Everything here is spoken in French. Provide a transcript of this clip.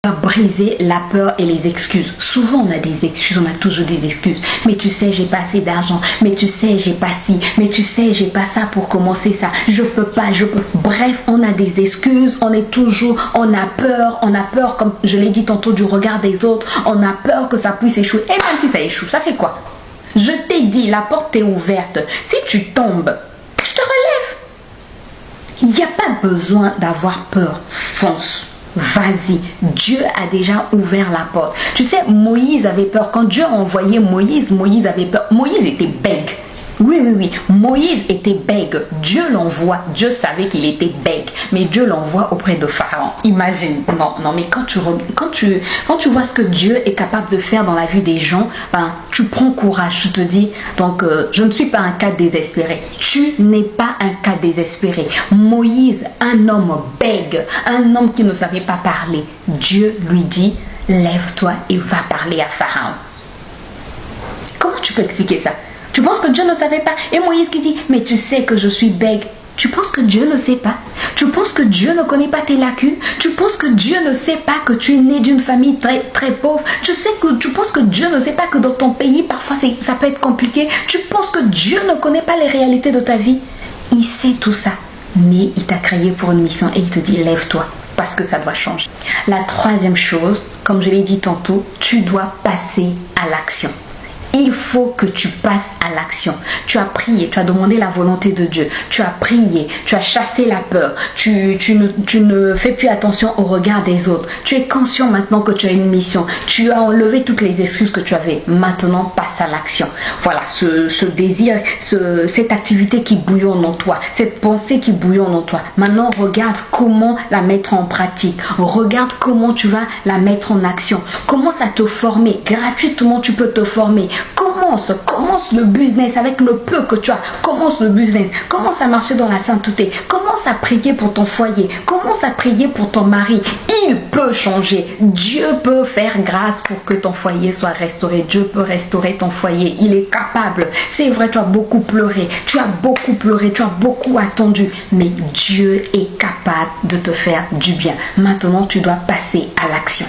Briser la peur et les excuses. Souvent on a des excuses, on a toujours des excuses. Mais tu sais, j'ai pas assez d'argent. Mais tu sais, j'ai pas ci. Mais tu sais, j'ai pas ça pour commencer ça. Je peux pas, je peux. Bref, on a des excuses. On a peur, comme je l'ai dit tantôt, du regard des autres. On a peur que ça puisse échouer. Et même si ça échoue, ça fait quoi? Je t'ai dit, la porte est ouverte. Si tu tombes, je te relève. Il n'y a pas besoin d'avoir peur. Fonce. Vas-y, Dieu a déjà ouvert la porte. Tu sais, Moïse avait peur. Quand Dieu a envoyé Moïse, Moïse avait peur. Moïse était bègue. Oui. Moïse était bègue. Dieu l'envoie. Dieu savait qu'il était bègue. Mais Dieu l'envoie auprès de Pharaon. Imagine. Non, mais quand tu vois ce que Dieu est capable de faire dans la vie des gens, ben, tu prends courage. Tu te dis, donc, je ne suis pas un cas désespéré. Tu n'es pas un cas désespéré. Moïse, un homme bègue, un homme qui ne savait pas parler. Dieu lui dit, lève-toi et va parler à Pharaon. Comment tu peux expliquer ça? Tu penses que Dieu ne savait pas? Et Moïse qui dit, mais tu sais que je suis bègue. Tu penses que Dieu ne sait pas? Tu penses que Dieu ne connaît pas tes lacunes? Tu penses que Dieu ne sait pas que tu es né d'une famille très, très pauvre? Tu penses que Dieu ne sait pas que dans ton pays, parfois, ça peut être compliqué? Tu penses que Dieu ne connaît pas les réalités de ta vie? Il sait tout ça. Mais il t'a créé pour une mission et il te dit, lève-toi. Parce que ça doit changer. La troisième chose, comme je l'ai dit tantôt, tu dois passer à l'action. Il faut que tu passes à l'action. Tu as prié, tu as demandé la volonté de Dieu. Tu as prié, tu as chassé la peur. Tu ne fais plus attention au regard des autres. Tu es conscient maintenant que tu as une mission. Tu as enlevé toutes les excuses que tu avais. Maintenant, passe à l'action. Voilà, ce désir, cette activité qui bouillonne en toi, cette pensée qui bouillonne en toi. Maintenant, regarde comment la mettre en pratique. Regarde comment tu vas la mettre en action. Commence à te former. Gratuitement, tu peux te former. Commence le business avec le peu que tu as. Commence le business. Commence à marcher dans la sainteté. Commence à prier pour ton foyer. Commence à prier pour ton mari. Il peut changer. Dieu peut faire grâce pour que ton foyer soit restauré. Dieu peut restaurer ton foyer. Il est capable. C'est vrai, tu as beaucoup pleuré. Tu as beaucoup attendu. Mais Dieu est capable de te faire du bien. Maintenant, tu dois passer à l'action.